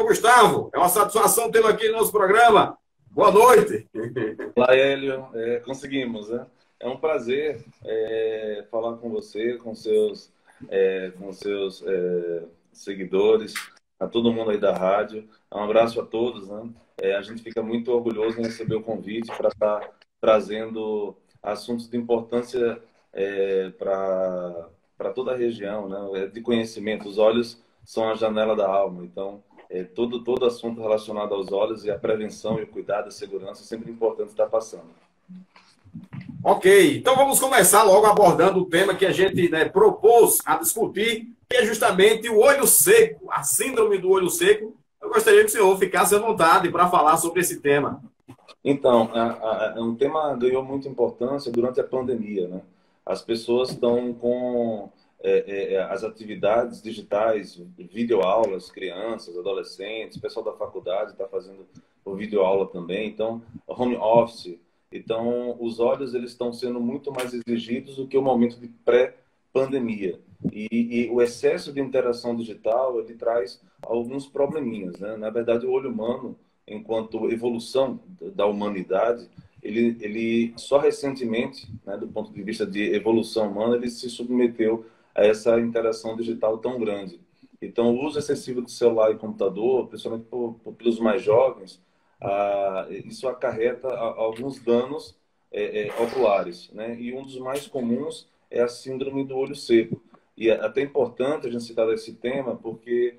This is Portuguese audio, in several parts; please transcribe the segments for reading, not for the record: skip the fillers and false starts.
Doutor Gustavo, é uma satisfação tê-lo aqui no nosso programa. Boa noite. Olá, Hélio. Conseguimos, né? É um prazer falar com você, com seus seguidores, a todo mundo aí da rádio. Um abraço a todos, né? A gente fica muito orgulhoso em receber o convite para estar trazendo assuntos de importância para toda a região, né? De conhecimento. Os olhos são a janela da alma, então todo assunto relacionado aos olhos e a prevenção e o cuidado, a segurança é sempre importante estar passando. Ok, então vamos começar logo abordando o tema que a gente, né, propôs a discutir, que é justamente o olho seco, a síndrome do olho seco. Eu gostaria que o senhor ficasse à vontade para falar sobre esse tema. Então, um tema ganhou muita importância durante a pandemia, né? As pessoas estão com as atividades digitais, videoaulas, crianças, adolescentes, pessoal da faculdade está fazendo o videoaula também, então, home office. Então, os olhos eles estão sendo muito mais exigidos do que o momento de pré-pandemia. E o excesso de interação digital, ele traz alguns probleminhas, né? Na verdade, o olho humano, enquanto evolução da humanidade, ele só recentemente, né, do ponto de vista de evolução humana, ele se submeteu a essa interação digital tão grande. Então, o uso excessivo de celular e computador, principalmente pelos mais jovens, isso acarreta alguns danos oculares, né? E um dos mais comuns é a síndrome do olho seco. E é até importante a gente citar esse tema, porque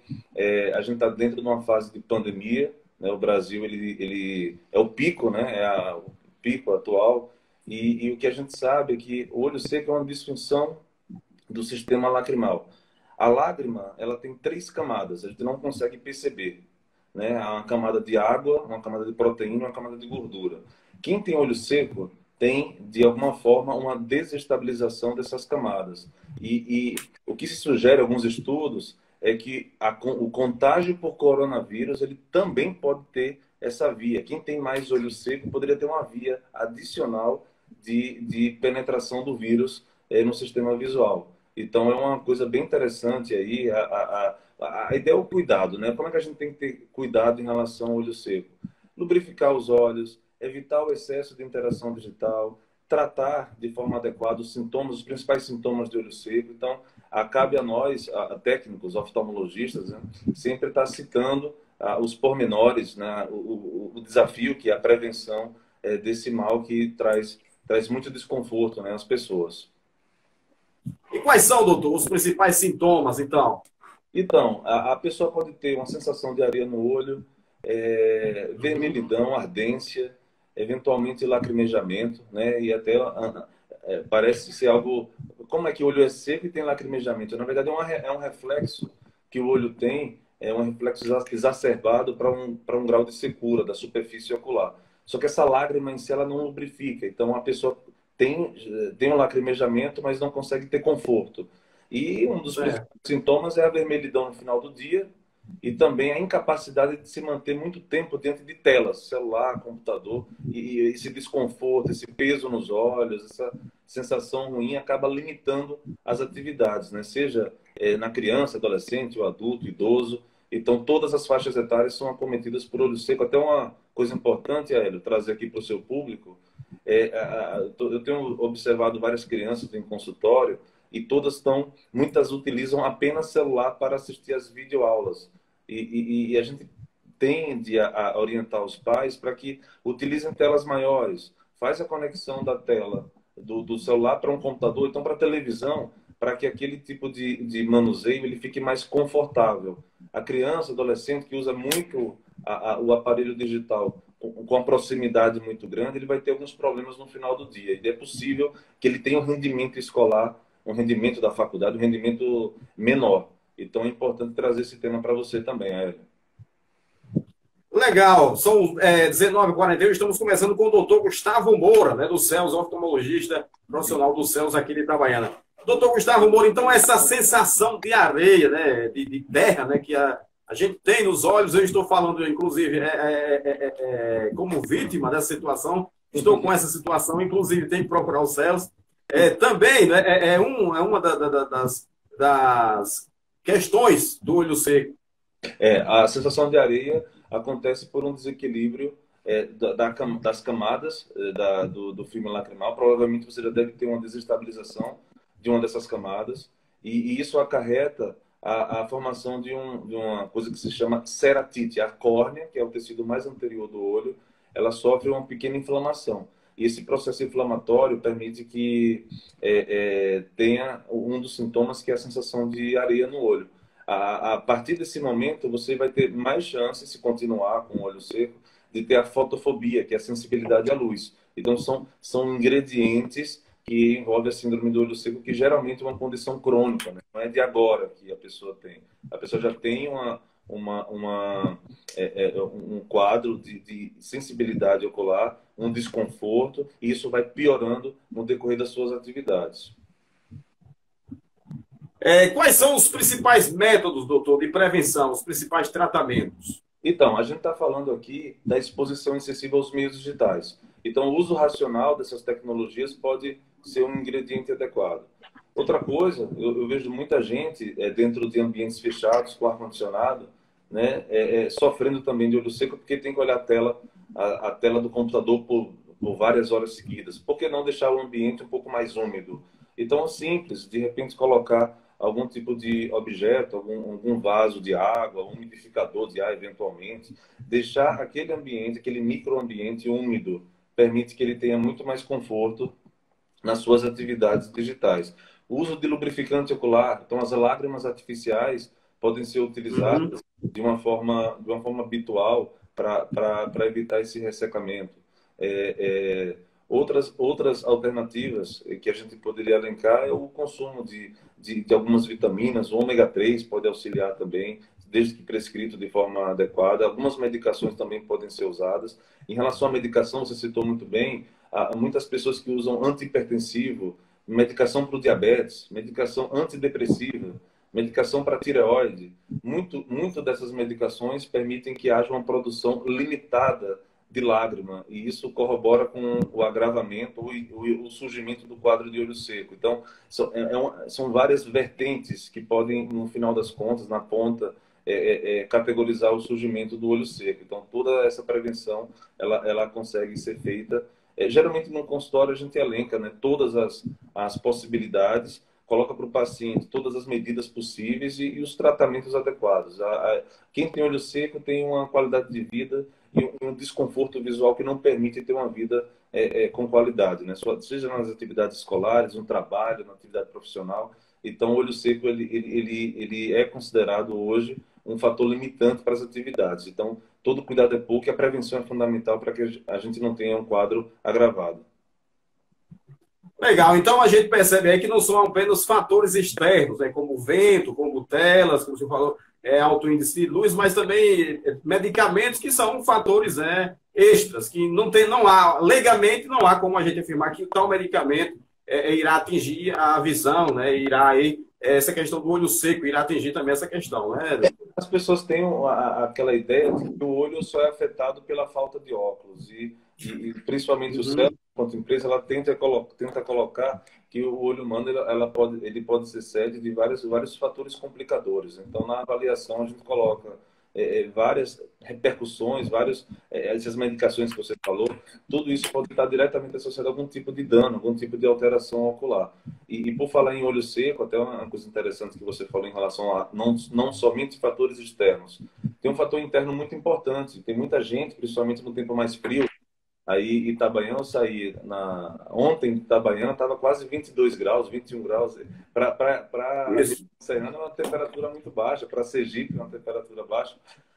a gente está dentro de uma fase de pandemia, né? O Brasil ele é o pico, né? O pico atual. E o que a gente sabe é que o olho seco é uma disfunção do sistema lacrimal. A lágrima, ela tem 3 camadas, a gente não consegue perceber, né? Há uma camada de água, uma camada de proteína, uma camada de gordura. Quem tem olho seco tem, de alguma forma, uma desestabilização dessas camadas. E o que se sugere, alguns estudos, é que o contágio por coronavírus ele também pode ter essa via. Quem tem mais olho seco poderia ter uma via adicional de penetração do vírus no sistema visual. Então, é uma coisa bem interessante aí. A ideia é o cuidado, né? Como é que a gente tem que ter cuidado em relação ao olho seco? Lubrificar os olhos, evitar o excesso de interação digital, tratar de forma adequada os sintomas, os principais sintomas de olho seco. Então, cabe a nós, a técnicos, oftalmologistas, né, sempre estar citando os pormenores, né, o desafio que é a prevenção desse mal que traz muito desconforto, né, às pessoas. E quais são, doutor, os principais sintomas, então? Então, a pessoa pode ter uma sensação de areia no olho, vermelhidão, ardência, eventualmente lacrimejamento, né? E até parece ser algo... Como é que o olho é seco e tem lacrimejamento? Na verdade, é um reflexo que o olho tem, é um reflexo exacerbado para um grau de secura da superfície ocular. Só que essa lágrima em si, ela não lubrifica. Então, a pessoa tem um lacrimejamento, mas não consegue ter conforto. E um dos principais sintomas é a vermelhidão no final do dia e também a incapacidade de se manter muito tempo diante de telas, celular, computador, e esse desconforto, esse peso nos olhos, essa sensação ruim acaba limitando as atividades, né? Seja na criança, adolescente, o adulto, idoso. Então, todas as faixas etárias são acometidas por olho seco. Até uma coisa importante, Hélio, trazer aqui para o seu público, eu tenho observado várias crianças em consultório e muitas utilizam apenas celular para assistir às videoaulas. E a gente tende a orientar os pais para que utilizem telas maiores. Faz a conexão da tela do celular para um computador, então para a televisão, para que aquele tipo de manuseio ele fique mais confortável. A criança, adolescente que usa muito o aparelho digital com a proximidade muito grande, ele vai ter alguns problemas no final do dia. E é possível que ele tenha um rendimento escolar, um rendimento da faculdade, um rendimento menor. Então é importante trazer esse tema para você também, Aélia. Legal, são 19h41, estamos começando com o doutor Gustavo Moura, né, do CELS, oftalmologista profissional do CELS aqui de Itabaiana. Doutor Gustavo Moura, então essa sensação de areia, né, de terra, né, que a gente tem nos olhos, eu estou falando, inclusive, como vítima dessa situação, estou com essa situação, inclusive, tem que procurar o CELS. Também né, uma das questões do olho seco. A sensação de areia acontece por um desequilíbrio das camadas do filme lacrimal. Provavelmente você já deve ter uma desestabilização de uma dessas camadas, e isso acarreta a formação de uma coisa que se chama ceratite. A córnea, que é o tecido mais anterior do olho, ela sofre uma pequena inflamação. E esse processo inflamatório permite que tenha um dos sintomas, que é a sensação de areia no olho. A partir desse momento, você vai ter mais chances, se continuar com o olho seco, de ter a fotofobia, que é a sensibilidade à luz. Então, são ingredientes que envolvem a síndrome do olho seco, que geralmente é uma condição crônica, né? Não é de agora que a pessoa tem. A pessoa já tem um quadro de sensibilidade ocular, um desconforto, e isso vai piorando no decorrer das suas atividades. Quais são os principais métodos, doutor, de prevenção, os principais tratamentos? Então, a gente está falando aqui da exposição excessiva aos meios digitais. Então, o uso racional dessas tecnologias pode ser um ingrediente adequado. Outra coisa, eu vejo muita gente dentro de ambientes fechados, com ar-condicionado, né, sofrendo também de olho seco, porque tem que olhar a tela do computador por várias horas seguidas. Por que não deixar o ambiente um pouco mais úmido? Então, é simples, de repente colocar algum tipo de objeto, algum vaso de água, um umidificador de ar, eventualmente, deixar aquele ambiente, aquele microambiente úmido, permite que ele tenha muito mais conforto nas suas atividades digitais. O uso de lubrificante ocular, então as lágrimas artificiais podem ser utilizadas de uma forma habitual para evitar esse ressecamento. Outras alternativas que a gente poderia elencar é o consumo de algumas vitaminas. O ômega 3 pode auxiliar também, desde que prescrito de forma adequada. Algumas medicações também podem ser usadas. Em relação à medicação, você citou muito bem, há muitas pessoas que usam antihipertensivo, medicação para o diabetes, medicação antidepressiva, medicação para tireoide. Muito dessas medicações permitem que haja uma produção limitada de lágrima, e isso corrobora com o agravamento, o surgimento do quadro de olho seco. Então, são várias vertentes que podem, no final das contas, na ponta, categorizar o surgimento do olho seco. Então, toda essa prevenção, ela consegue ser feita. Geralmente, no consultório, a gente elenca, né, todas as possibilidades, coloca para o paciente todas as medidas possíveis e os tratamentos adequados. Quem tem olho seco tem uma qualidade de vida e um desconforto visual que não permite ter uma vida com qualidade, né? Seja nas atividades escolares, no trabalho, na atividade profissional. Então, o olho seco ele é considerado hoje um fator limitante para as atividades. Então, todo cuidado é pouco e a prevenção é fundamental para que a gente não tenha um quadro agravado. Legal, então a gente percebe aí que não são apenas fatores externos, né, como vento, como telas, como você falou, alto índice de luz, mas também medicamentos que são fatores, né, extras, que não há, legalmente não há como a gente afirmar que tal medicamento irá atingir a visão, né, irá aí, essa questão do olho seco, irá atingir também essa questão, né? As pessoas têm aquela ideia de que o olho só é afetado pela falta de óculos e principalmente o céu, enquanto empresa, ela tenta colocar que o olho humano ele pode ser sede de vários fatores complicadores. Então, na avaliação, a gente coloca várias repercussões, essas medicações que você falou, tudo isso pode estar diretamente associado a algum tipo de dano, algum tipo de alteração ocular. E por falar em olho seco, até uma coisa interessante que você falou em relação a não somente fatores externos, tem um fator interno muito importante. Tem muita gente, principalmente no tempo mais frio. Aí, Itabaiana, eu saí ontem, Itabaiana, estava quase 22 graus, 21 graus. Para Serrana é uma temperatura muito baixa, para Sergipe é uma temperatura baixa.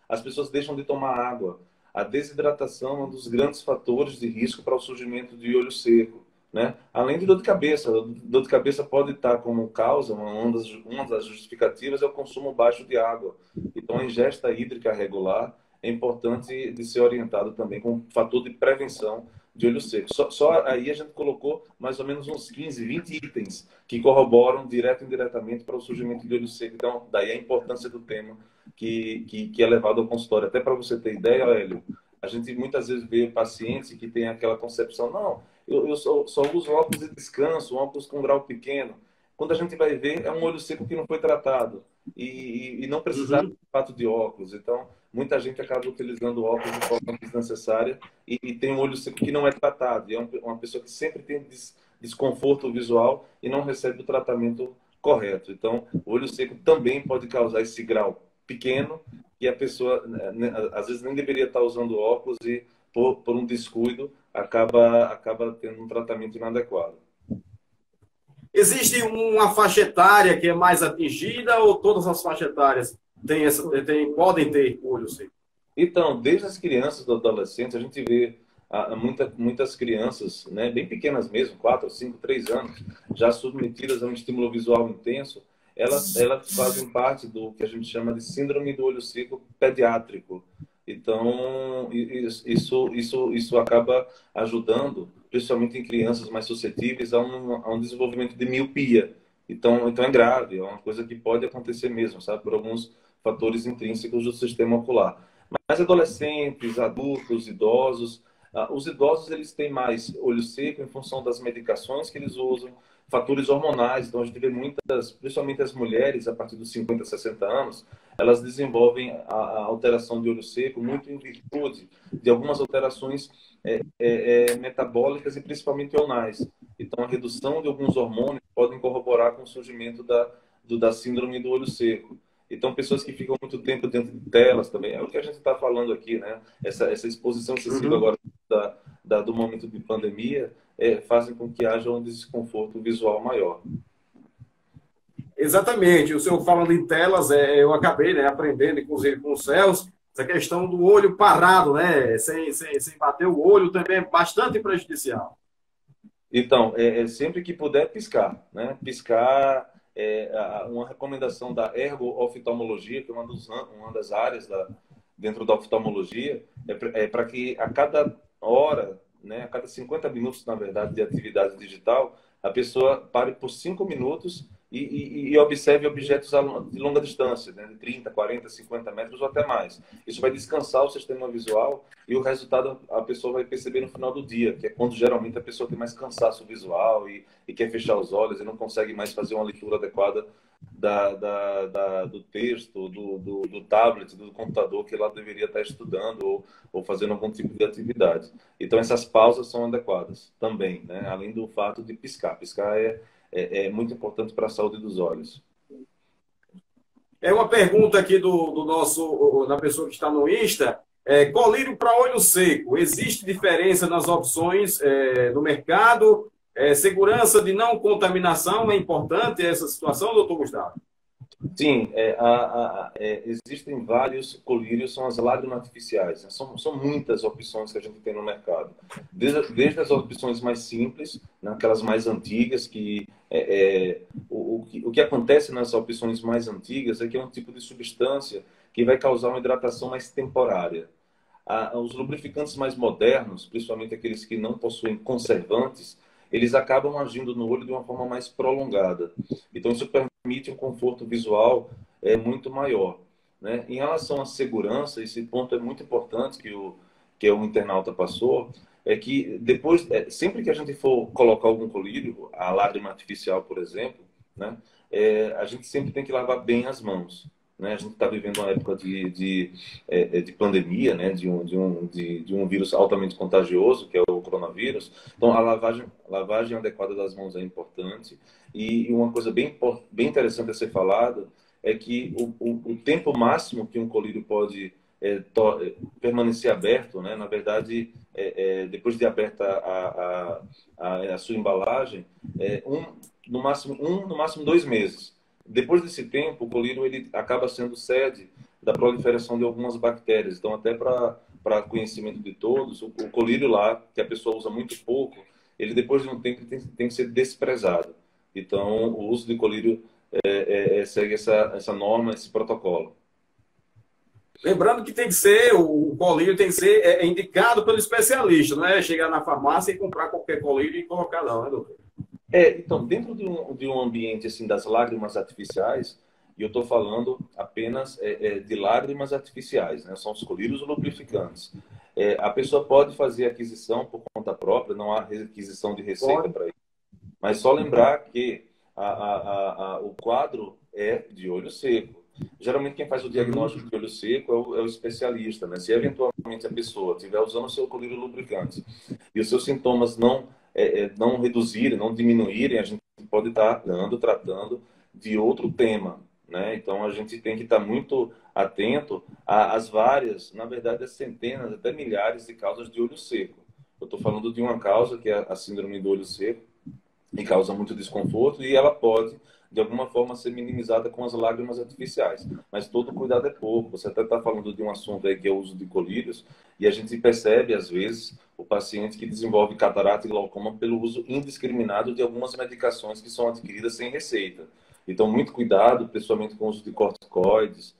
As pessoas deixam de tomar água. A desidratação é um dos grandes fatores de risco para o surgimento de olho seco, né? Além de dor de cabeça. Dor de cabeça pode estar como causa, uma das justificativas é o consumo baixo de água. Então, a ingesta hídrica regular é importante de ser orientado também com fator de prevenção de olho seco. Só aí a gente colocou mais ou menos uns 15, 20 itens que corroboram direto e indiretamente para o surgimento de olho seco. Então, daí a importância do tema que é levado ao consultório. Até para você ter ideia, Hélio, a gente muitas vezes vê pacientes que têm aquela concepção, não, eu só uso óculos de descanso, óculos com grau pequeno. quando a gente vai ver, é um olho seco que não foi tratado e não precisava de fato de óculos. Então, muita gente acaba utilizando óculos de forma desnecessária e tem um olho seco que não é tratado. E é uma pessoa que sempre tem desconforto visual e não recebe o tratamento correto. Então, o olho seco também pode causar esse grau pequeno e a pessoa, né, às vezes, nem deveria estar usando óculos e, por um descuido, acaba tendo um tratamento inadequado. Existe uma faixa etária que é mais atingida ou todas as faixas etárias podem ter olho seco? Então, desde as crianças do adolescentes, a gente vê muitas crianças, né, bem pequenas mesmo, 4, 5, 3 anos, já submetidas a um estímulo visual intenso, elas fazem parte do que a gente chama de síndrome do olho seco pediátrico. Então, isso acaba ajudando, principalmente em crianças mais suscetíveis, a um desenvolvimento de miopia. Então é grave, é uma coisa que pode acontecer mesmo, sabe, por alguns fatores intrínsecos do sistema ocular. Mas adolescentes, adultos, idosos, os idosos eles têm mais olho seco em função das medicações que eles usam, fatores hormonais. Então a gente vê muitas, principalmente as mulheres a partir dos 50, 60 anos, elas desenvolvem a alteração de olho seco muito em virtude de algumas alterações metabólicas e principalmente hormonais. Então a redução de alguns hormônios podem corroborar com o surgimento da síndrome do olho seco. Então, pessoas que ficam muito tempo dentro de telas também, é o que a gente está falando aqui, né? Essa exposição excessiva agora do momento de pandemia fazem com que haja um desconforto visual maior. Exatamente. O senhor falando em telas, eu acabei, né, aprendendo, inclusive com o Celso, essa questão do olho parado, né, sem bater o olho também é bastante prejudicial. Então, sempre que puder piscar, né? Piscar uma recomendação da ergo-oftalmologia, que é uma das áreas dentro da oftalmologia, para que a cada hora, né, a cada 50 minutos, na verdade, de atividade digital, a pessoa pare por 5 minutos e observe objetos de longa distância, né, de 30, 40, 50 metros ou até mais. Isso vai descansar o sistema visual e o resultado a pessoa vai perceber no final do dia, que é quando geralmente a pessoa tem mais cansaço visual e quer fechar os olhos e não consegue mais fazer uma leitura adequada do texto, do tablet, do computador que ela deveria estar estudando ou fazendo algum tipo de atividade. Então, essas pausas são adequadas também, né? Além do fato de piscar. Piscar é muito importante para a saúde dos olhos. É uma pergunta aqui da pessoa que está no Insta. Colírio para olho seco. Existe diferença nas opções no mercado? Segurança de não contaminação é importante essa situação, doutor Gustavo? Sim, existem vários colírios, são as lágrimas artificiais, né? São muitas opções que a gente tem no mercado. Desde as opções mais simples, né, aquelas mais antigas, o que acontece nas opções mais antigas é que é um tipo de substância que vai causar uma hidratação mais temporária. Os lubrificantes mais modernos, principalmente aqueles que não possuem conservantes, eles acabam agindo no olho de uma forma mais prolongada. Então, isso permite um conforto visual muito maior, né? Em relação à segurança, esse ponto é muito importante que o internauta passou, é que depois, sempre que a gente for colocar algum colírio, a lágrima artificial, por exemplo, né, a gente sempre tem que lavar bem as mãos. Né? A gente está vivendo uma época de pandemia, né? de um vírus altamente contagioso, que é o coronavírus. Então, a lavagem adequada das mãos é importante. E uma coisa bem interessante a ser falada é que o tempo máximo que um colírio pode permanecer aberto, né? Na verdade, depois de aberta a sua embalagem, no máximo 2 meses. Depois desse tempo, o colírio ele acaba sendo sede da proliferação de algumas bactérias. Então, até para conhecimento de todos, o colírio lá, que a pessoa usa muito pouco, ele depois de um tempo tem que ser desprezado. Então, o uso de colírio segue essa norma, esse protocolo. Lembrando que tem que ser, o colírio tem que ser indicado pelo especialista, não é chegar na farmácia e comprar qualquer colírio e colocar não, né, doutor? Então, dentro de um ambiente assim das lágrimas artificiais, e eu estou falando apenas de lágrimas artificiais, né? São os colírios lubrificantes. A pessoa pode fazer aquisição por conta própria, não há requisição de receita para isso. Mas só lembrar que o quadro é de olho seco. Geralmente quem faz o diagnóstico de olho seco é o especialista, né? Se eventualmente a pessoa estiver usando o seu colírio lubrificante e os seus sintomas não reduzirem, não diminuírem, a gente pode estar tratando de outro tema, né? Então a gente tem que estar muito atento às várias, na verdade, as centenas, até milhares de causas de olho seco. Eu estou falando de uma causa que é a síndrome do olho seco e causa muito desconforto e ela pode de alguma forma ser minimizada com as lágrimas artificiais. Mas todo cuidado é pouco. Você até está falando de um assunto aí que é o uso de colírios, e a gente percebe, às vezes, o paciente que desenvolve catarata e glaucoma pelo uso indiscriminado de algumas medicações que são adquiridas sem receita. Então, muito cuidado, principalmente com o uso de corticoides,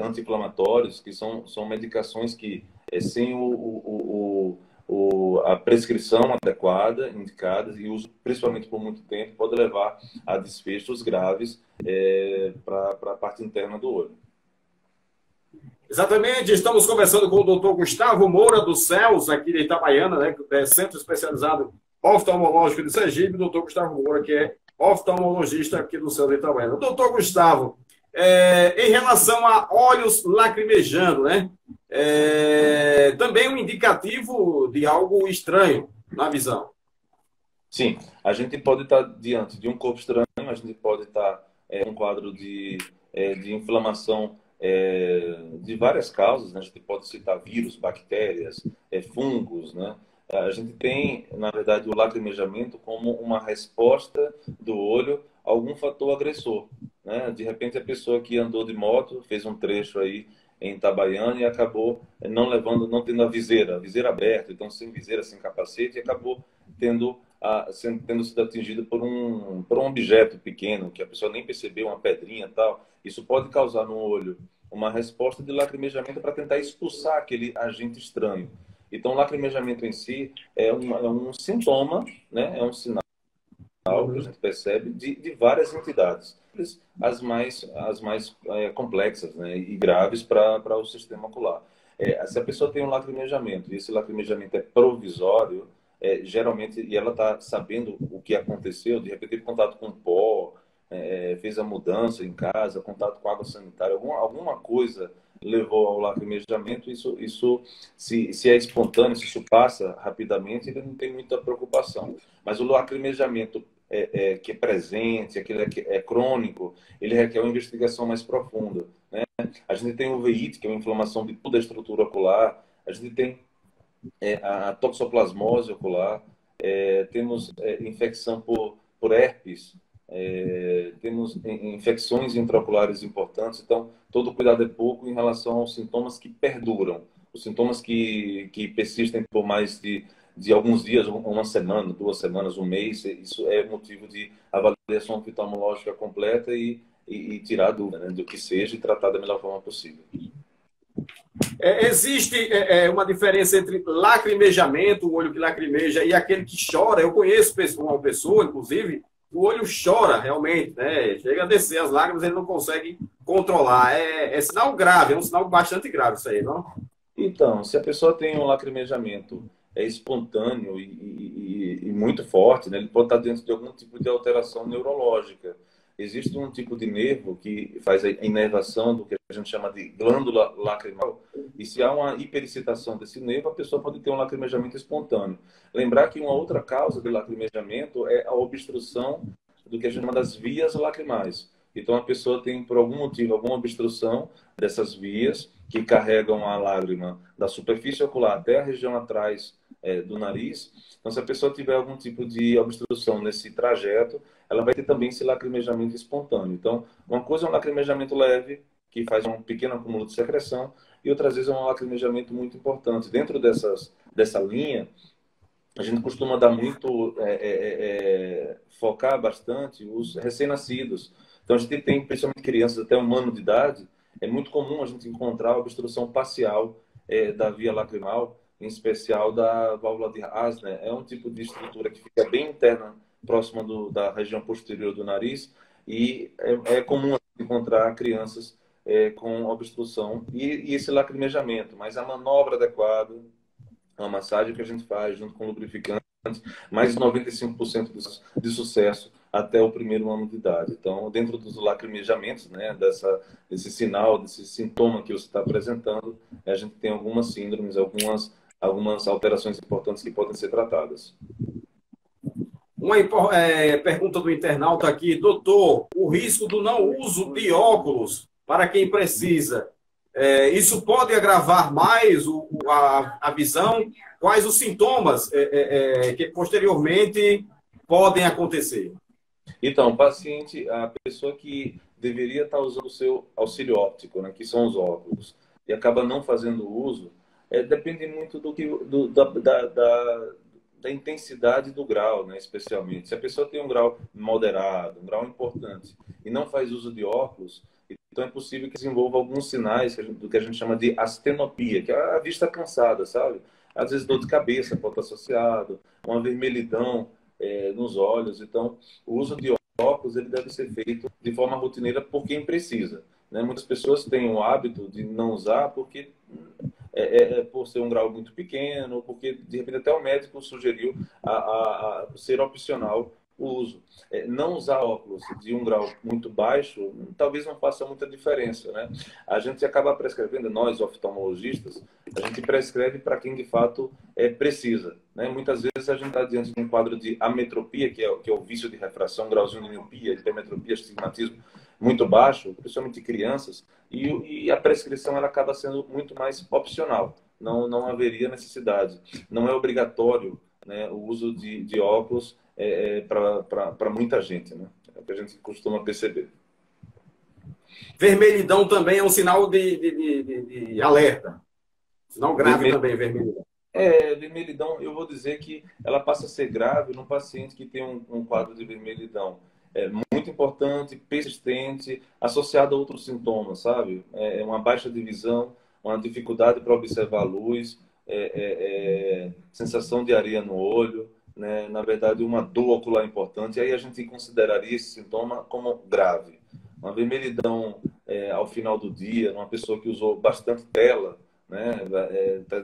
anti-inflamatórios, que são medicações que, sem a prescrição adequada, indicada, e uso principalmente por muito tempo, pode levar a desfechos graves para a parte interna do olho. Exatamente, estamos conversando com o doutor Gustavo Moura dos Céus, aqui de Itabaiana, né, Centro Especializado Oftalmológico de Sergipe, o doutor Gustavo Moura, que é oftalmologista aqui do Céu de Itabaiana. Doutor Gustavo, em relação a olhos lacrimejando, né? Também um indicativo de algo estranho na visão. Sim, a gente pode estar diante de um corpo estranho, a gente pode estar um quadro de inflamação de várias causas, né? A gente pode citar vírus, bactérias, fungos, né? A gente tem, na verdade, o lacrimejamento como uma resposta do olho a algum fator agressor, né? De repente, a pessoa que andou de moto, fez um trecho aí em Itabaiana e acabou não tendo a viseira aberta, então sem viseira, sem capacete, e acabou tendo sido atingido por um objeto pequeno, que a pessoa nem percebeu, uma pedrinha e tal. Isso pode causar no olho uma resposta de lacrimejamento para tentar expulsar aquele agente estranho. Então, o lacrimejamento em si é um sintoma, né? É um sinal que a gente percebe de várias entidades, as mais complexas, né? E graves para o sistema ocular. Se a pessoa tem um lacrimejamento e esse lacrimejamento é provisório, geralmente, e ela está sabendo o que aconteceu, de repente teve contato com pó, fez a mudança em casa, contato com água sanitária, alguma coisa levou ao lacrimejamento, isso se é espontâneo, se isso passa rapidamente, ele não tem muita preocupação. Mas o lacrimejamento que é presente, aquele que é crônico, ele requer uma investigação mais profunda, né? A gente tem uveíte, que é uma inflamação de toda a estrutura ocular, a gente tem a toxoplasmose ocular, temos infecção por herpes, temos infecções intraoculares importantes. Então, todo cuidado é pouco em relação aos sintomas que perduram, os sintomas que persistem por mais de alguns dias, uma semana, 2 semanas, um mês. Isso é motivo de avaliação oftalmológica completa e tirar a dúvida, né, do que seja e tratar da melhor forma possível. Existe uma diferença entre lacrimejamento, o olho que lacrimeja, e aquele que chora. Eu conheço uma pessoa, inclusive, o olho chora realmente, né? Chega a descer as lágrimas, ele não consegue controlar. É sinal grave, é um sinal bastante grave isso aí, não? Então, se a pessoa tem um lacrimejamento espontâneo e muito forte, né, ele pode estar dentro de algum tipo de alteração neurológica. Existe um tipo de nervo que faz a inervação do que a gente chama de glândula lacrimal, e se há uma hiperexcitação desse nervo, a pessoa pode ter um lacrimejamento espontâneo. Lembrar que uma outra causa de lacrimejamento é a obstrução do que a gente chama das vias lacrimais. Então, a pessoa tem, por algum motivo, alguma obstrução dessas vias que carregam a lágrima da superfície ocular até a região atrás do nariz. Então, se a pessoa tiver algum tipo de obstrução nesse trajeto, ela vai ter também esse lacrimejamento espontâneo. Então, uma coisa é um lacrimejamento leve, que faz um pequeno acúmulo de secreção, e outras vezes é um lacrimejamento muito importante. Dentro dessa linha, a gente costuma dar muito, focar bastante os recém-nascidos. Então, a gente tem, principalmente crianças até 1 ano de idade, é muito comum a gente encontrar obstrução parcial da via lacrimal, em especial da válvula de Hasner. É um tipo de estrutura que fica bem interna, próxima da região posterior do nariz, e é comum encontrar crianças com obstrução e esse lacrimejamento. Mas a manobra adequada, a massagem que a gente faz junto com o lubrificante, mais de 95% de sucesso, até o primeiro ano de idade. Então, dentro dos lacrimejamentos, né, desse sinal, desse sintoma que você está apresentando, a gente tem algumas síndromes, algumas alterações importantes que podem ser tratadas. Uma pergunta do internauta aqui, doutor, o risco do não uso de óculos para quem precisa, isso pode agravar mais a visão? Quais os sintomas que posteriormente podem acontecer? Então, a pessoa que deveria estar usando o seu auxílio óptico, né, que são os óculos, e acaba não fazendo uso, depende muito da intensidade do grau, né, especialmente. Se a pessoa tem um grau moderado, um grau importante, e não faz uso de óculos, então é possível que desenvolva alguns sinais do que a gente chama de astenopia, que é a vista cansada, sabe? Às vezes dor de cabeça pode estar associado, uma vermelhidão nos olhos. Então, o uso de óculos ele deve ser feito de forma rotineira por quem precisa, né? Muitas pessoas têm o hábito de não usar porque por ser um grau muito pequeno, porque de repente até o médico sugeriu a ser opcional o uso. Não usar óculos de um grau muito baixo talvez não faça muita diferença, né? A gente acaba prescrevendo, nós oftalmologistas, a gente prescreve para quem de fato precisa, né? Muitas vezes a gente está diante de um quadro de ametropia, que é o vício de refração, um grauzinho de miopia, hipermetropia, astigmatismo muito baixo, principalmente crianças, e a prescrição ela acaba sendo muito mais opcional. Não haveria necessidade. Não é obrigatório, né, o uso de óculos para muita gente, né? É o que a gente costuma perceber. Vermelhidão também é um sinal de alerta. Sinal grave também, vermelhidão. Vermelhidão, eu vou dizer que ela passa a ser grave no paciente que tem um quadro de vermelhidão. É muito importante, persistente, associado a outros sintomas, sabe? Uma baixa de visão, uma dificuldade para observar a luz, sensação de areia no olho, né? Na verdade, uma dor ocular importante. E aí a gente consideraria esse sintoma como grave. Uma vermelhidão ao final do dia, numa pessoa que usou bastante tela, né?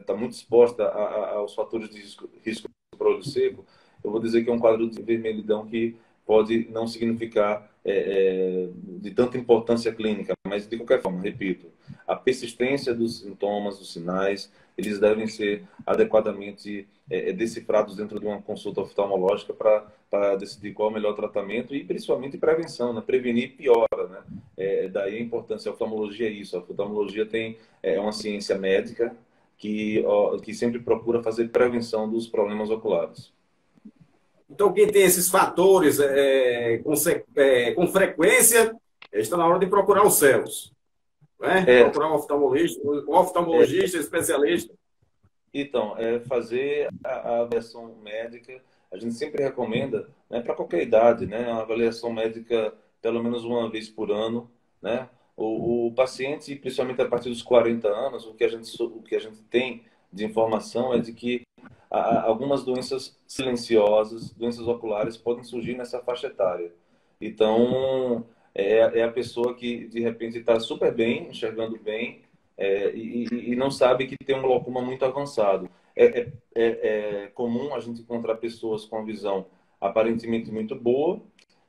Tá muito exposta aos fatores de risco para olho seco, eu vou dizer que é um quadro de vermelhidão que pode não significar de tanta importância clínica, mas de qualquer forma, repito, a persistência dos sintomas, dos sinais, eles devem ser adequadamente decifrados dentro de uma consulta oftalmológica para decidir qual é o melhor tratamento e principalmente prevenção, né? Prevenir piora, né? Daí a importância, a oftalmologia é isso, a oftalmologia é uma ciência médica que sempre procura fazer prevenção dos problemas oculares. Então, quem tem esses fatores com frequência, está na hora de procurar os céus. Né? Procurar um oftalmologista especialista. Então, fazer a avaliação médica, a gente sempre recomenda, né, para qualquer idade, né, uma avaliação médica pelo menos uma vez por ano, né? O paciente, principalmente a partir dos 40 anos, o que a gente tem de informação é de que algumas doenças silenciosas, doenças oculares, podem surgir nessa faixa etária. Então, é a pessoa que, de repente, está super bem, enxergando bem, e não sabe que tem um glaucoma muito avançado. É comum a gente encontrar pessoas com a visão aparentemente muito boa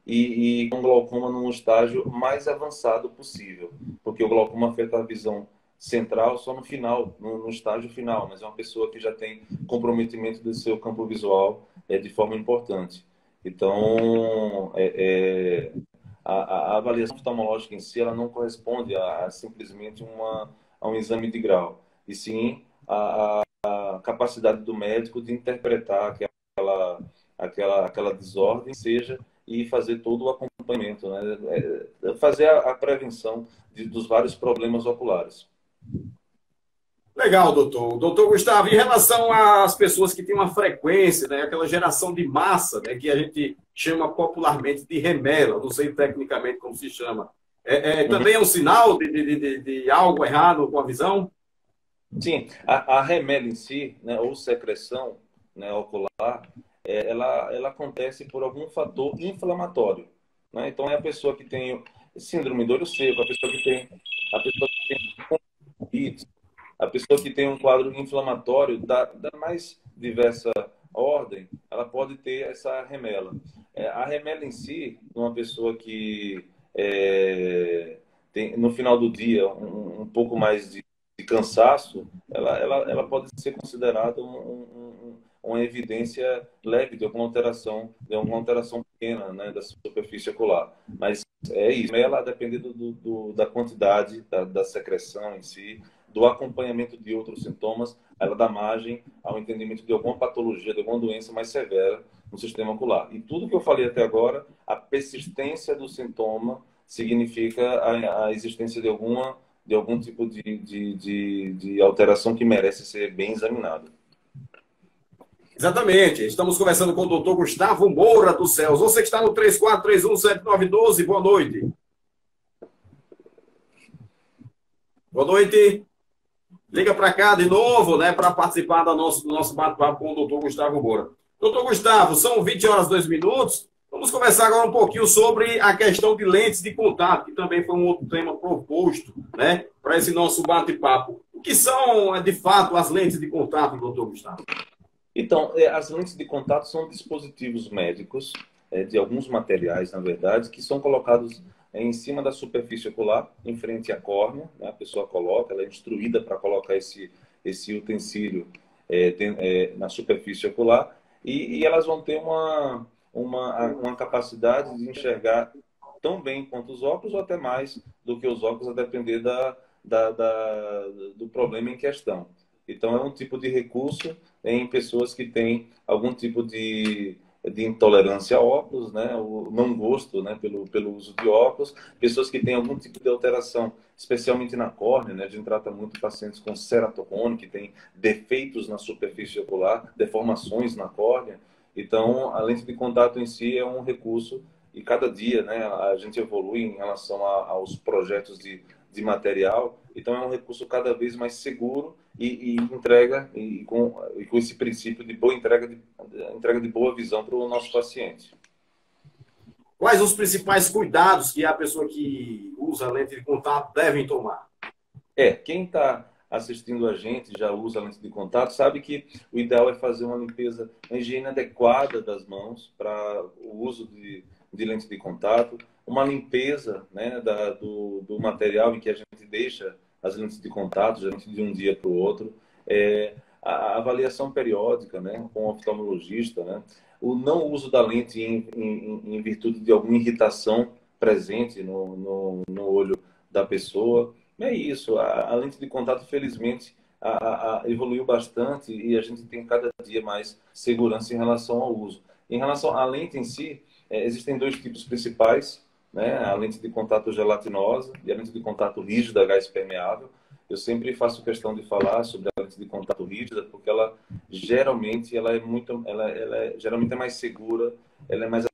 e com glaucoma num estágio mais avançado possível, porque o glaucoma afeta a visão central só no final, no estágio final, mas é uma pessoa que já tem comprometimento do seu campo visual de forma importante. Então, a avaliação oftalmológica em si, ela não corresponde a simplesmente a um exame de grau, e sim a capacidade do médico de interpretar aquela desordem, seja, e fazer todo o acompanhamento, né? Fazer a prevenção dos vários problemas oculares. Legal, doutor. Doutor Gustavo, em relação às pessoas que têm uma frequência, né, aquela geração de massa, né, que a gente chama popularmente de remela, não sei tecnicamente como se chama, também é um sinal de algo errado com a visão? Sim, a remela em si, né, ou secreção, né, ocular, ela acontece por algum fator inflamatório, né? Então, é a pessoa que tem síndrome do olho seco, a pessoa que tem conjuntivite, a pessoa que tem um quadro inflamatório da mais diversa ordem, ela pode ter essa remela. A remela em si, numa pessoa que tem, no final do dia, um pouco mais de cansaço, ela pode ser considerada uma evidência leve de alguma alteração pequena, né, da superfície ocular. Mas é isso, ela depende da quantidade da secreção em si, do acompanhamento de outros sintomas, ela dá margem ao entendimento de alguma patologia, de alguma doença mais severa no sistema ocular. E tudo que eu falei até agora, a persistência do sintoma significa a existência de algum tipo de alteração que merece ser bem examinada. Exatamente. Estamos conversando com o doutor Gustavo Moura dos Céus. Você que está no 34317912, boa noite. Boa noite. Liga para cá de novo, né, para participar do nosso bate-papo com o doutor Gustavo Moura. Doutor Gustavo, são 20 horas e 2 minutos. Vamos conversar agora um pouquinho sobre a questão de lentes de contato, que também foi um outro tema proposto, né, para esse nosso bate-papo. O que são, de fato, as lentes de contato, doutor Gustavo? Então, as lentes de contato são dispositivos médicos, de alguns materiais, na verdade, que são colocados em cima da superfície ocular, em frente à córnea, né? A pessoa coloca, ela é instruída para colocar esse utensílio na superfície ocular, e elas vão ter uma capacidade de enxergar tão bem quanto os óculos, ou até mais do que os óculos, a depender do problema em questão. Então, é um tipo de recurso em pessoas que têm algum tipo de intolerância a óculos, né? O não gosto, né? pelo uso de óculos, pessoas que têm algum tipo de alteração, especialmente na córnea, né? A gente trata muito pacientes com ceratocone, que têm defeitos na superfície ocular, deformações na córnea. Então, a lente de contato em si é um recurso, e cada dia, né, a gente evolui em relação aos projetos de material. Então, é um recurso cada vez mais seguro e entrega com esse princípio de boa entrega de boa visão para o nosso paciente. Quais os principais cuidados que a pessoa que usa lente de contato devem tomar? Quem está assistindo a gente, já usa lente de contato, sabe que o ideal é fazer uma limpeza, uma higiene adequada das mãos para o uso de lente de contato, uma limpeza, né, do material em que a gente deixa as lentes de contato, geralmente de um dia para o outro, a avaliação periódica, né, com o oftalmologista, né, o não uso da lente em virtude de alguma irritação presente no olho da pessoa. É isso, a lente de contato, felizmente, evoluiu bastante e a gente tem cada dia mais segurança em relação ao uso. Em relação à lente em si, existem dois tipos principais, né? A lente de contato gelatinosa e a lente de contato rígida, gás permeável. Eu sempre faço questão de falar sobre a lente de contato rígida, porque ela geralmente geralmente é mais segura, ela é mais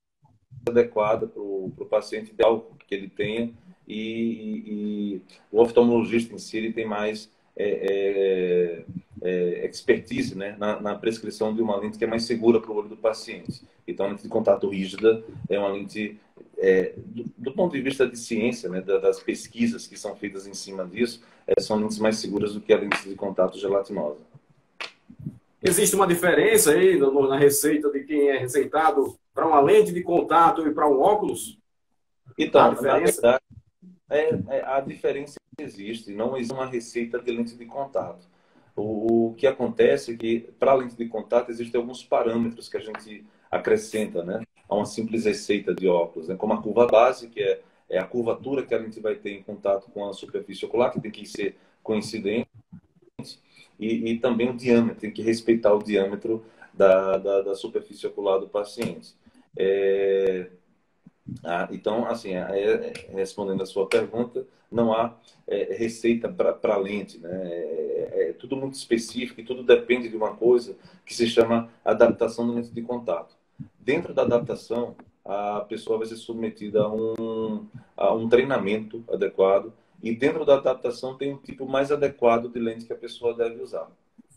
adequada para o paciente ideal que ele tenha, e o oftalmologista em si ele tem mais expertise, né, na prescrição de uma lente que é mais segura para o olho do paciente. Então, a lente de contato rígida é uma lente, do ponto de vista de ciência, né, das pesquisas que são feitas em cima disso, são lentes mais seguras do que a lente de contato gelatinosa. Existe uma diferença aí na receita de quem é receitado para uma lente de contato e para um óculos? Então, na verdade, a diferença existe, não existe uma receita de lente de contato. O que acontece é que, para a lente de contato, existem alguns parâmetros que a gente acrescenta, né, a uma simples receita de óculos, né, como a curva base, que é a curvatura que a lente vai ter em contato com a superfície ocular, que tem que ser coincidente, e também o diâmetro, tem que respeitar o diâmetro da superfície ocular do paciente. Então, assim, respondendo a sua pergunta, não há receita para lente, né? É tudo muito específico e tudo depende de uma coisa que se chama adaptação da lente de contato. Dentro da adaptação, a pessoa vai ser submetida a um treinamento adequado, e dentro da adaptação tem um tipo mais adequado de lente que a pessoa deve usar.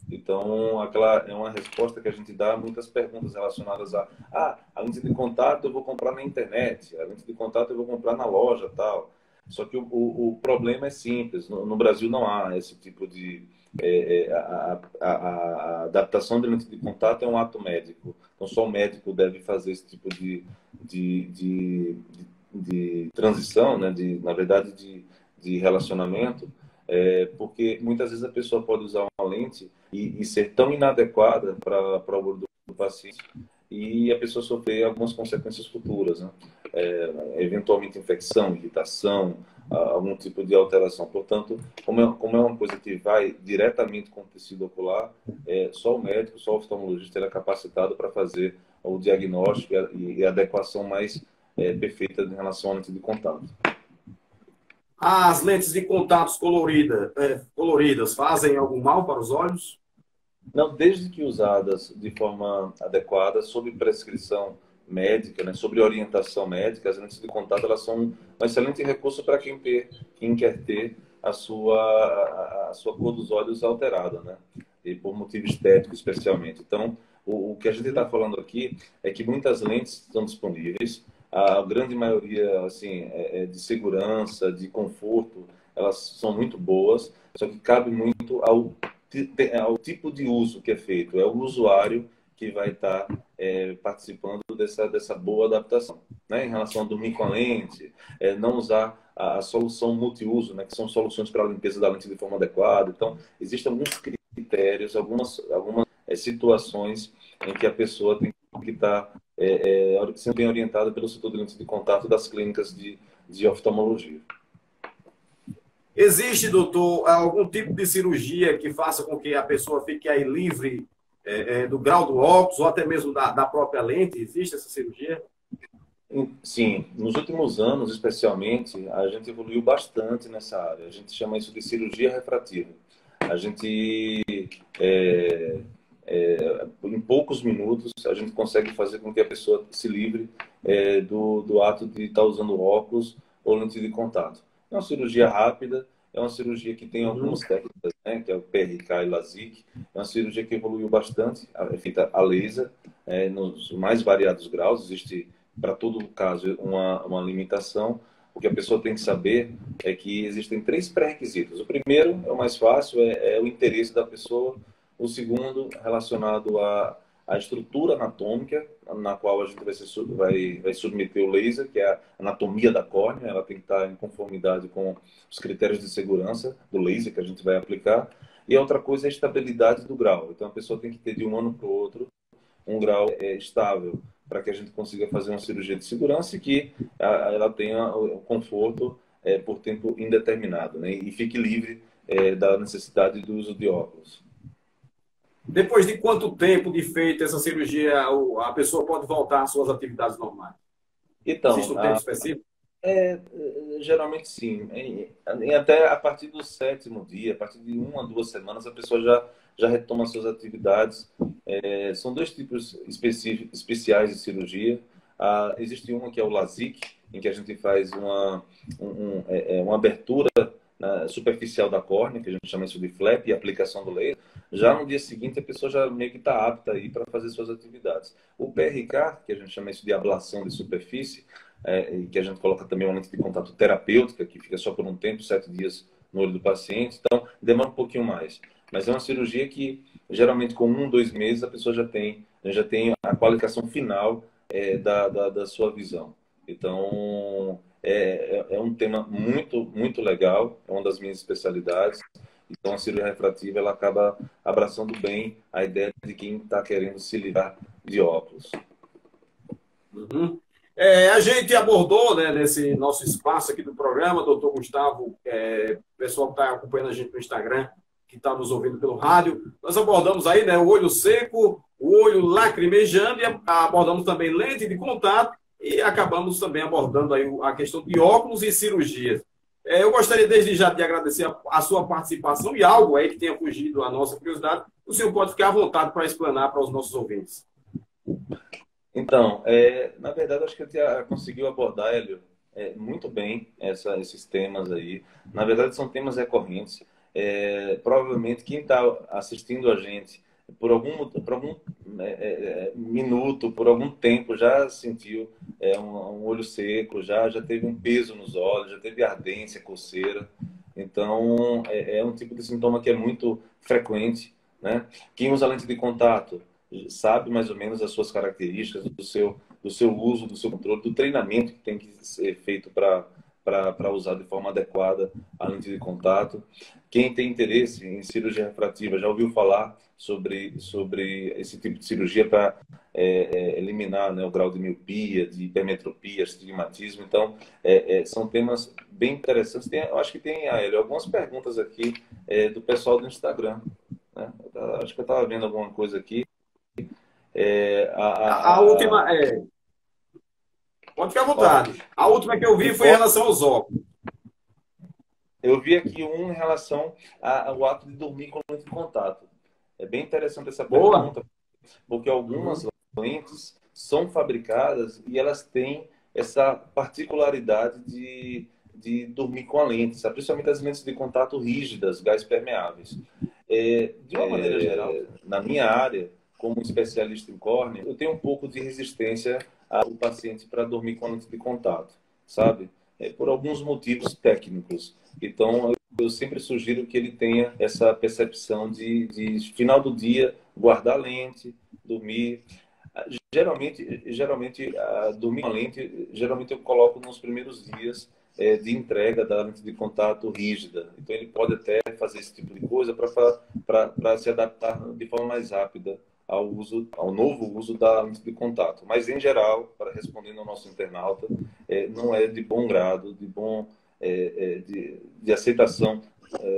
Então, aquela é uma resposta que a gente dá a muitas perguntas relacionadas a lente de contato eu vou comprar na internet, a lente de contato eu vou comprar na loja, tal. Só que o problema é simples. No Brasil não há esse tipo a adaptação de lente de contato é um ato médico. Então, só o médico deve fazer esse tipo de, de, de transição, né? Na verdade, de relacionamento, porque muitas vezes a pessoa pode usar uma lente e ser tão inadequada para o olho do paciente e a pessoa sofrer algumas consequências futuras, né? Eventualmente infecção, irritação, algum tipo de alteração. Portanto, como é uma coisa que vai diretamente com o tecido ocular, só o médico, só o oftalmologista é capacitado para fazer o diagnóstico e a adequação mais perfeita em relação à lente de contato. As lentes de contatos coloridas fazem algum mal para os olhos? Não, desde que usadas de forma adequada, sob prescrição médica, né, sobre orientação médica, as lentes de contato elas são um excelente recurso para quem quer ter a sua cor dos olhos alterada, né? E por motivo estético especialmente. Então, o que a gente está falando aqui é que muitas lentes estão disponíveis, a grande maioria assim de segurança, de conforto, elas são muito boas, só que cabe muito ao tipo de uso que é feito. É o usuário que vai estar participando dessa boa adaptação, né? Em relação a dormir com a lente, não usar a solução multiuso, né? Que são soluções para a limpeza da lente de forma adequada. Então, existem alguns critérios, algumas situações em que a pessoa tem que estar sendo bem orientada pelo setor de lentes de contato das clínicas de oftalmologia. Existe, doutor, algum tipo de cirurgia que faça com que a pessoa fique aí livre do grau do óculos ou até mesmo da própria lente? Existe essa cirurgia? Sim, nos últimos anos, especialmente, a gente evoluiu bastante nessa área. A gente chama isso de cirurgia refrativa. A gente, em poucos minutos, a gente consegue fazer com que a pessoa se livre do ato de estar usando óculos ou lente de contato. É uma cirurgia rápida, é uma cirurgia que tem algumas técnicas, né, que é o PRK e LASIK. É uma cirurgia que evoluiu bastante, é feita a laser, nos mais variados graus. Existe para todo caso uma limitação. O que a pessoa tem que saber é que existem 3 pré-requisitos. O primeiro é o mais fácil, é o interesse da pessoa. O segundo, relacionado à estrutura anatômica, na qual a gente vai submeter o laser, que é a anatomia da córnea. Ela tem que estar em conformidade com os critérios de segurança do laser que a gente vai aplicar. E a outra coisa é a estabilidade do grau. Então, a pessoa tem que ter de um ano para o outro um grau estável, para que a gente consiga fazer uma cirurgia de segurança e que ela tenha o conforto por tempo indeterminado, né? E fique livre da necessidade do uso de óculos. Depois de quanto tempo de feita essa cirurgia, a pessoa pode voltar às suas atividades normais? Existe Então, um tempo específico? geralmente sim. Até a partir do 7º dia, a partir de 1 a 2 semanas, a pessoa já retoma suas atividades. São 2 tipos especiais de cirurgia. Existe uma que é o LASIK, em que a gente faz uma abertura superficial da córnea, que a gente chama isso de flap, e aplicação do laser. Já no dia seguinte, a pessoa já meio que está apta aí para fazer suas atividades. O PRK, que a gente chama isso de ablação de superfície, que a gente coloca também uma lente de contato terapêutica, que fica só por um tempo, 7 dias no olho do paciente. Então, demora um pouquinho mais. Mas é uma cirurgia que, geralmente, com 1, 2 meses, a pessoa já tem a qualificação final da sua visão. Então, é um tema muito, muito legal, é uma das minhas especialidades. Então, a cirurgia refrativa ela acaba abraçando bem a ideia de quem está querendo se livrar de óculos. Uhum. A gente abordou, né, nesse nosso espaço aqui do programa, doutor Gustavo, o pessoal que está acompanhando a gente no Instagram, que está nos ouvindo pelo rádio, nós abordamos aí, né, o olho seco, o olho lacrimejando, e abordamos também lente de contato, e acabamos também abordando aí a questão de óculos e cirurgias. Eu gostaria desde já de agradecer a sua participação e algo aí que tenha fugido à nossa curiosidade. O senhor pode ficar à vontade para explanar para os nossos ouvintes. Então, na verdade, acho que a gente conseguiu abordar, Hélio, muito bem esses temas aí. Na verdade, são temas recorrentes. Provavelmente, quem está assistindo a gente por algum minuto, por algum tempo, já sentiu um olho seco, já teve um peso nos olhos, já teve ardência, coceira. Então, é um tipo de sintoma que é muito frequente, né? Quem usa lente de contato sabe mais ou menos as suas características, do seu uso, do seu controle, do treinamento que tem que ser feito para usar de forma adequada a lente de contato. Quem tem interesse em cirurgia refrativa já ouviu falar sobre esse tipo de cirurgia para eliminar, né, o grau de miopia, de hipermetropia, astigmatismo. Então, são temas bem interessantes. Eu acho que tem, Aélio, algumas perguntas aqui do pessoal do Instagram. Né? Acho que eu estava vendo alguma coisa aqui. A última pode ficar à Ó, vontade. A última que eu vi foi em relação aos óculos. eu vi aqui um em relação ao ato de dormir com lente de contato. É bem interessante essa Boa. pergunta, porque algumas lentes são fabricadas e elas têm essa particularidade de dormir com a lente, sabe? Principalmente as lentes de contato rígidas, gás permeáveis. De uma maneira geral, na minha área, como especialista em córnea, eu tenho um pouco de resistência ao paciente para dormir com a lente de contato, sabe? Por alguns motivos técnicos. Então, eu sempre sugiro que ele tenha essa percepção de final do dia, guardar a lente, dormir. Dormir com a lente, geralmente eu coloco nos primeiros dias de entrega da lente de contato rígida. Então, ele pode até fazer esse tipo de coisa para se adaptar de forma mais rápida ao novo uso da lente de contato. Mas, em geral, para respondendo ao nosso internauta, não é de bom grado, de aceitação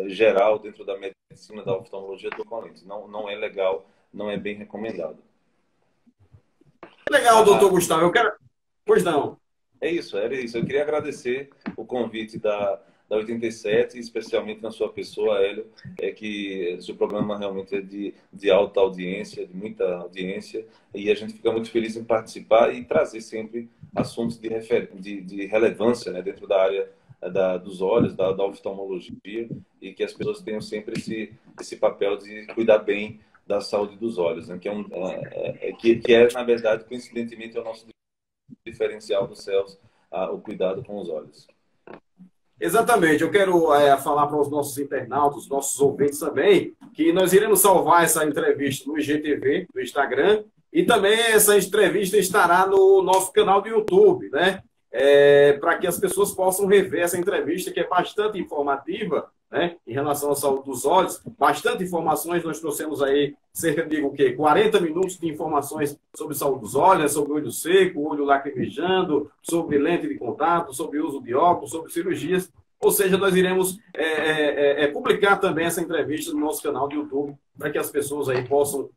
geral dentro da medicina da oftalmologia do com lente. Não é legal, não é bem recomendado. Legal, doutor Gustavo. Eu quero. Pois não. Era isso. Eu queria agradecer o convite da 87, especialmente na sua pessoa, Hélio, que o seu programa realmente é de alta audiência, de muita audiência, e a gente fica muito feliz em participar e trazer sempre assuntos de relevância, né, dentro da área dos olhos, da oftalmologia, e que as pessoas tenham sempre esse papel de cuidar bem da saúde dos olhos, né, que na verdade, coincidentemente, é o nosso diferencial dos céus, o cuidado com os olhos. Exatamente. Eu quero falar para os nossos internautas, nossos ouvintes também, que nós iremos salvar essa entrevista no IGTV, no Instagram, e também essa entrevista estará no nosso canal do YouTube, né? Para que as pessoas possam rever essa entrevista, que é bastante informativa, né, em relação à saúde dos olhos. Bastante informações, nós trouxemos aí cerca de 40 minutos de informações sobre saúde dos olhos, né, sobre olho seco, olho lacrimejando, sobre lente de contato, sobre uso de óculos, sobre cirurgias. Ou seja, nós iremos publicar também essa entrevista no nosso canal do YouTube, para que as pessoas aí possam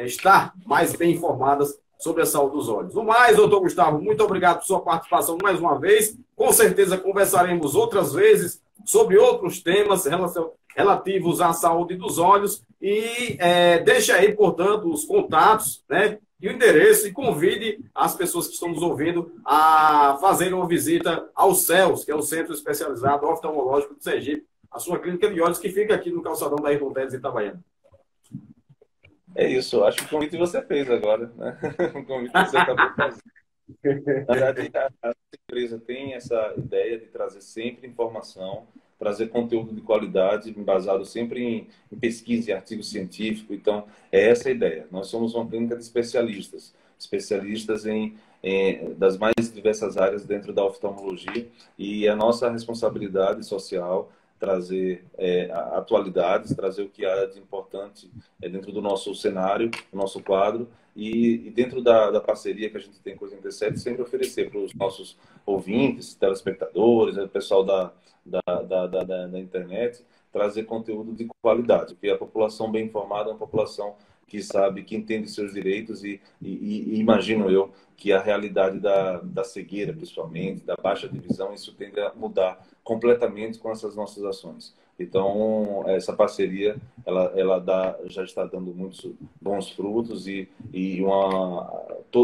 estar mais bem informadas sobre a saúde dos olhos. No mais, doutor Gustavo, muito obrigado por sua participação mais uma vez. Com certeza conversaremos outras vezes sobre outros temas relativos à saúde dos olhos. E deixe aí, portanto, os contatos, né, e o endereço, e convide as pessoas que estão nos ouvindo a fazerem uma visita ao CELS, que é o Centro Especializado Oftalmológico de Sergipe, a sua clínica de olhos, que fica aqui no calçadão da Ayrton Teles, Itabaiana. É isso, acho que o convite você fez agora, né? O convite você acabou de fazer. Na verdade, a empresa tem essa ideia de trazer sempre informação, trazer conteúdo de qualidade, embasado sempre em pesquisa e artigo científico. Então, é essa a ideia. Nós somos uma clínica de especialistas, especialistas das mais diversas áreas dentro da oftalmologia, e a nossa responsabilidade social trazer atualidades, trazer o que há de importante dentro do nosso cenário, do nosso quadro, e dentro da parceria que a gente tem com os 87, sempre oferecer para os nossos ouvintes, telespectadores, o pessoal da internet, trazer conteúdo de qualidade, porque a população bem informada é uma população que sabe, que entende seus direitos, e imagino eu que a realidade da cegueira, principalmente, da baixa de visão, isso tende a mudar completamente com essas nossas ações. Então, essa parceria, já está dando muitos bons frutos, e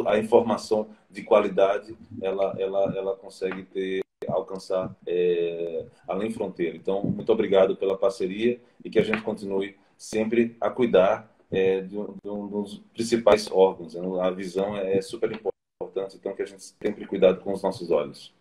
a informação de qualidade, ela consegue alcançar além fronteira. Então, muito obrigado pela parceria, e que a gente continue sempre a cuidar de um dos principais órgãos. A visão é super importante, então que a gente sempre cuidado com os nossos olhos.